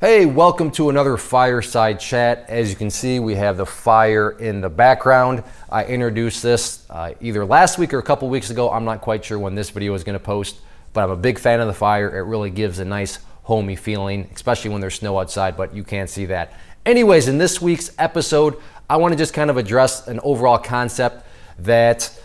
Hey, welcome to another fireside chat. As you can see, we have the fire in the background. I introduced this either last week or a couple weeks ago. I'm not quite sure when this video is going to post, but I'm a big fan of the fire. It really gives a nice homey feeling, especially when there's snow outside, but you can't see that. Anyways, in this week's episode, I want to just kind of address an overall concept that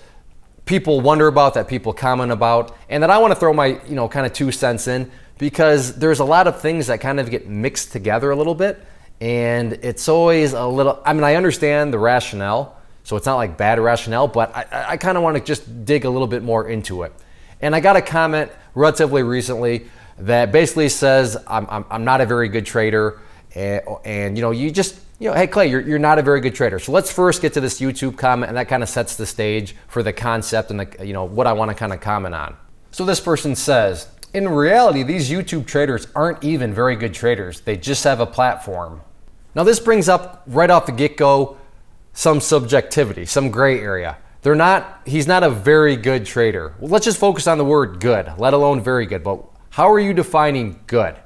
people wonder about, that people comment about, and that I want to throw my, kind of 2 cents in, because there's a lot of things that kind of get mixed together a little bit, and it's always a little, I understand the rationale, so it's not like bad rationale, but I kind of want to just dig a little bit more into it. And I got a comment relatively recently that basically says I'm not a very good trader, and hey Clay, you're not a very good trader. So let's first get to this YouTube comment, and that kind of sets the stage for the concept and what I want to kind of comment on. So this person says, in reality, these YouTube traders aren't even very good traders. They just have a platform. Now this brings up right off the get-go some subjectivity, some gray area. He's not a very good trader. Well, let's just focus on the word good, let alone very good. But how are you defining good?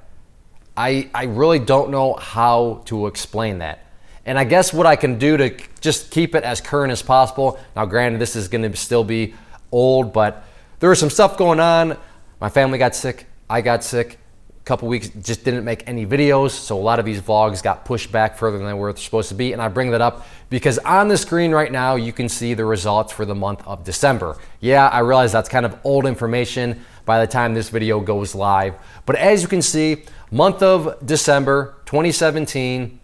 I really don't know how to explain that. And I guess what I can do to just keep it as current as possible. Now granted, this is going to still be old, but there was some stuff going on. My family got sick, I got sick, a couple weeks, just didn't make any videos, so a lot of these vlogs got pushed back further than they were supposed to be, and I bring that up because on the screen right now, you can see the results for the month of December. Yeah, I realize that's kind of old information by the time this video goes live, but as you can see, month of December 2017,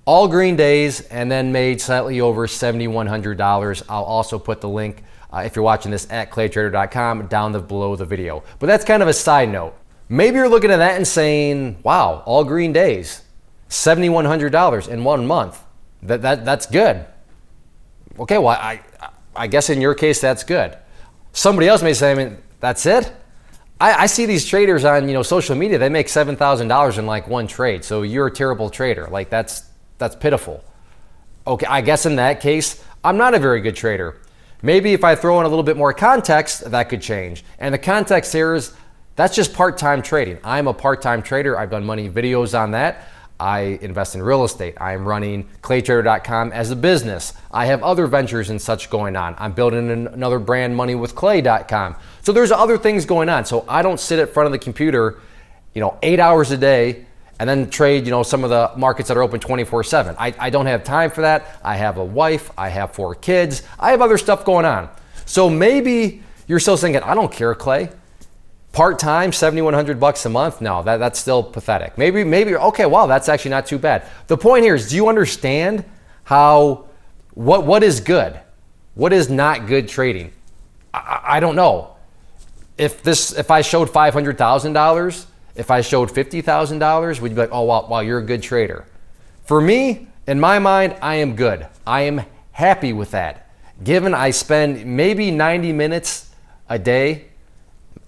all green days, and then made slightly over $7,100. I'll also put the link if you're watching this at claytrader.com down below the video. But that's kind of a side note. Maybe you're looking at that and saying, wow, all green days, $7,100 in 1 month. That's good. Okay, well, I guess in your case, that's good. Somebody else may say, that's it? I see these traders on social media, they make $7,000 in like one trade. So you're a terrible trader. Like that's pitiful. Okay, I guess in that case, I'm not a very good trader. Maybe if I throw in a little bit more context, that could change. And the context here is that's just part-time trading. I'm a part-time trader. I've done many videos on that. I invest in real estate. I am running claytrader.com as a business. I have other ventures and such going on. I'm building another brand, moneywithclay.com. So there's other things going on. So I don't sit in front of the computer, 8 hours a day and then trade, some of the markets that are open 24/7. I don't have time for that. I have a wife, I have 4 kids, I have other stuff going on. So maybe you're still thinking, I don't care, Clay. Part-time, $7,100 a month? No, that's still pathetic. Maybe, okay, wow, that's actually not too bad. The point here is, do you understand what is good? What is not good trading? I don't know. If I showed $500,000, if I showed $50,000, would you be like, oh, wow, you're a good trader? For me, in my mind, I am good. I am happy with that. Given I spend maybe 90 minutes a day,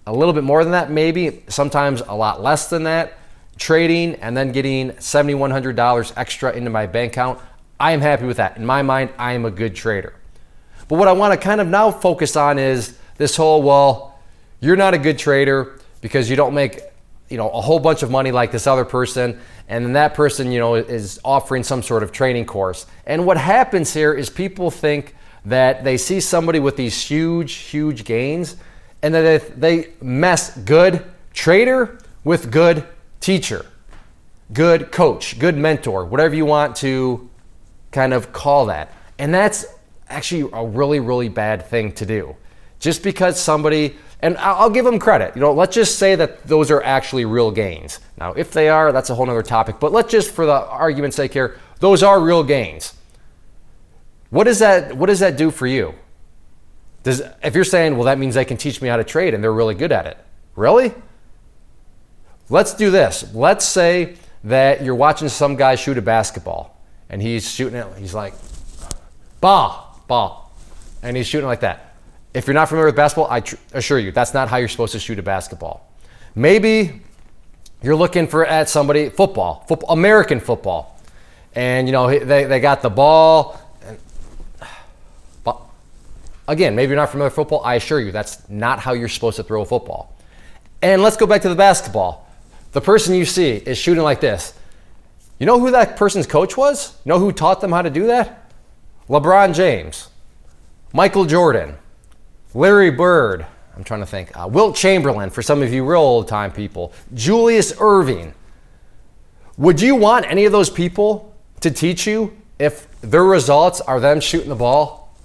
a little bit more than that, maybe, sometimes a lot less than that, trading and then getting $7,100 extra into my bank account, I am happy with that. In my mind, I am a good trader. But what I want to kind of now focus on is this whole, well, you're not a good trader because you don't make a whole bunch of money like this other person, and then that person, is offering some sort of training course. And what happens here is people think that they see somebody with these huge gains, and that they mess good trader with good teacher, good coach, good mentor, whatever you want to kind of call that. And that's actually a really bad thing to do. Just because somebody, and I'll give them credit, let's just say that those are actually real gains. Now, if they are, that's a whole nother topic, but let's just, for the argument's sake here, those are real gains. What does that do for you? If you're saying, well, that means they can teach me how to trade and they're really good at it. Really? Let's do this. Let's say that you're watching some guy shoot a basketball and he's shooting it, he's like, ball, and he's shooting like that. If you're not familiar with basketball, I assure you, that's not how you're supposed to shoot a basketball. Maybe you're looking at somebody, football, American football, and they got the ball. Again, maybe you're not familiar with football. I assure you, that's not how you're supposed to throw a football. And let's go back to the basketball. The person you see is shooting like this. You know who that person's coach was? You know who taught them how to do that? LeBron James, Michael Jordan, Larry Bird, I'm trying to think, Wilt Chamberlain, for some of you real old time people, Julius Erving. Would you want any of those people to teach you if their results are them shooting the ball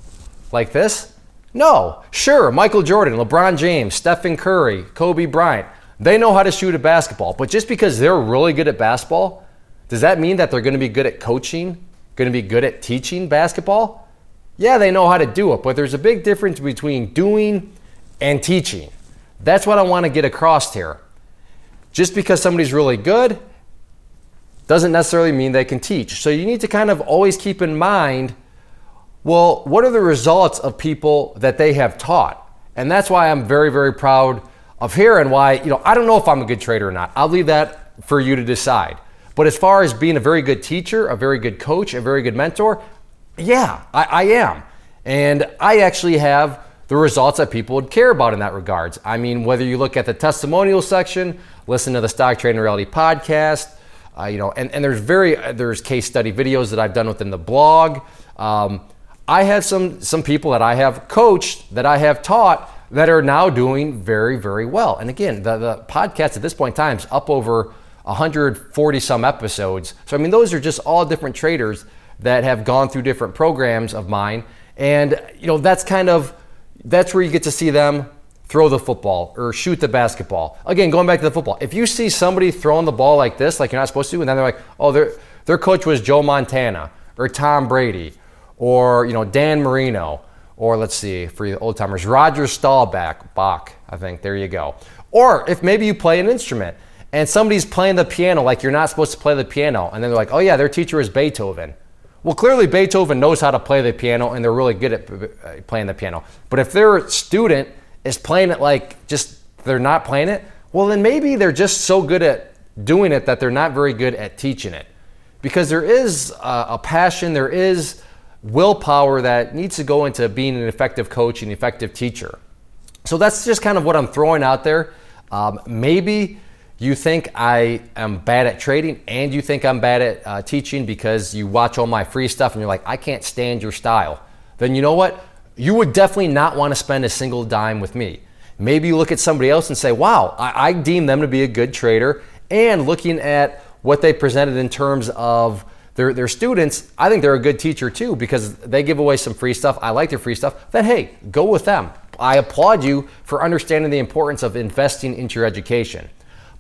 like this? No. Sure, Michael Jordan, LeBron James, Stephen Curry, Kobe Bryant, they know how to shoot a basketball. But just because they're really good at basketball, does that mean that they're going to be good at coaching, going to be good at teaching basketball? Yeah, they know how to do it, but there's a big difference between doing and teaching. That's what I want to get across here. Just because somebody's really good doesn't necessarily mean they can teach. So you need to kind of always keep in mind, well, what are the results of people that they have taught? And that's why I'm very, very proud of here, and why, I don't know if I'm a good trader or not. I'll leave that for you to decide. But as far as being a very good teacher, a very good coach, a very good mentor, yeah, I am. And I actually have the results that people would care about in that regards. I mean, whether you look at the testimonial section, listen to the Stock Trading Reality podcast, and there's case study videos that I've done within the blog. I have some people that I have coached, that I have taught, that are now doing very, very well. And again, the podcast at this point in time is up over 140 some episodes. So I mean, those are just all different traders that have gone through different programs of mine. And that's where you get to see them throw the football or shoot the basketball. Again, going back to the football, if you see somebody throwing the ball like this, like you're not supposed to, and then they're like, oh, their coach was Joe Montana or Tom Brady or Dan Marino, or let's see, for the old timers, Roger Staubach, I think, there you go. Or if maybe you play an instrument and somebody's playing the piano like you're not supposed to play the piano, and then they're like, oh yeah, their teacher is Beethoven. Well, clearly Beethoven knows how to play the piano and they're really good at playing the piano. But if their student is playing it like just they're not playing it, well then maybe they're just so good at doing it that they're not very good at teaching it. Because there is a passion, there is willpower that needs to go into being an effective coach and effective teacher. So that's just kind of what I'm throwing out there. Maybe you think I am bad at trading and you think I'm bad at teaching because you watch all my free stuff and you're like, I can't stand your style. Then you know what? You would definitely not want to spend a single dime with me. Maybe you look at somebody else and say, wow, I deem them to be a good trader, and looking at what they presented in terms of their students, I think they're a good teacher too because they give away some free stuff. I like their free stuff. Then hey, go with them. I applaud you for understanding the importance of investing into your education.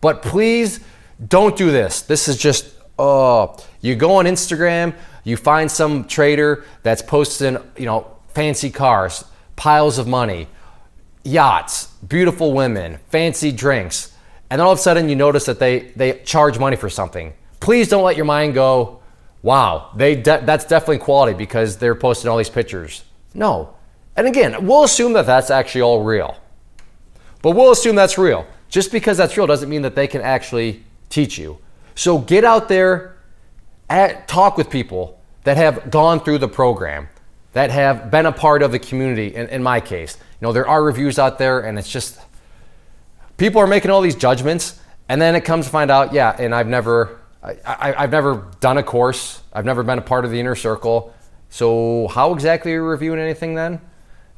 But please don't do this. This is just, you go on Instagram, you find some trader that's posting, fancy cars, piles of money, yachts, beautiful women, fancy drinks, and then all of a sudden you notice that they charge money for something. Please don't let your mind go, wow, that's definitely quality because they're posting all these pictures. No. And again, we'll assume that that's actually all real. But we'll assume that's real. Just because that's real doesn't mean that they can actually teach you. So get out there, talk with people that have gone through the program, that have been a part of the community. In my case, there are reviews out there, and it's just people are making all these judgments, and then it comes to find out, yeah, and I've never done a course, I've never been a part of the inner circle. So how exactly are you reviewing anything then?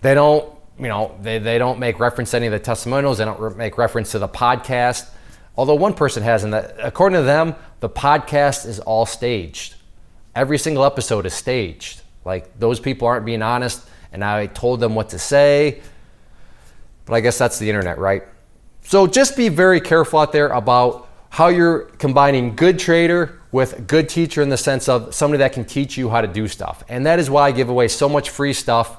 They don't. They don't make reference to any of the testimonials. They don't make reference to the podcast. Although one person has, and that, according to them, the podcast is all staged. Every single episode is staged. Like, those people aren't being honest, and I told them what to say. But I guess that's the internet, right? So just be very careful out there about how you're combining good trader with good teacher, in the sense of somebody that can teach you how to do stuff. And that is why I give away so much free stuff.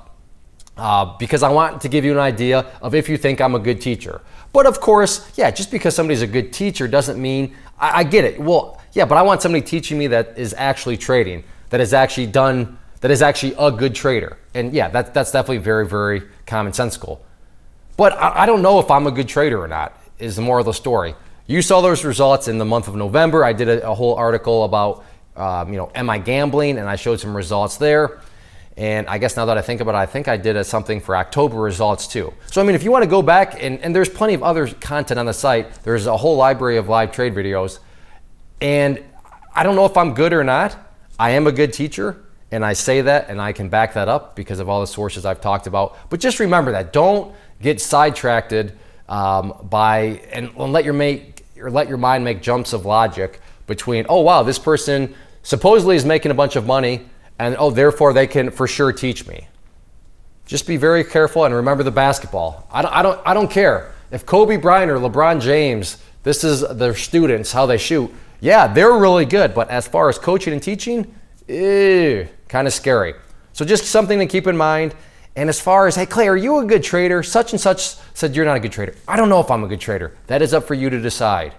Because I want to give you an idea of if you think I'm a good teacher. But of course, yeah, just because somebody's a good teacher doesn't mean, I get it. Well, yeah, but I want somebody teaching me that is actually trading, that is actually a good trader. And yeah, that's definitely very, very commonsensical. But I don't know if I'm a good trader or not, is the moral of the story. You saw those results in the month of November. I did a whole article about, am I gambling? And I showed some results there. And I guess now that I think about it, I think I did something for October results too. So I mean, if you want to go back, and there's plenty of other content on the site, there's a whole library of live trade videos. And I don't know if I'm good or not. I am a good teacher, and I say that, and I can back that up because of all the sources I've talked about. But just remember that. Don't get sidetracked and let your mind make jumps of logic between, oh wow, this person supposedly is making a bunch of money, and oh, therefore they can for sure teach me. Just be very careful and remember the basketball. I don't care if Kobe Bryant or LeBron James, this is their students, how they shoot. Yeah, they're really good, but as far as coaching and teaching, kind of scary. So just something to keep in mind. And as far as, hey Clay, are you a good trader? Such and such said you're not a good trader. I don't know if I'm a good trader. That is up for you to decide.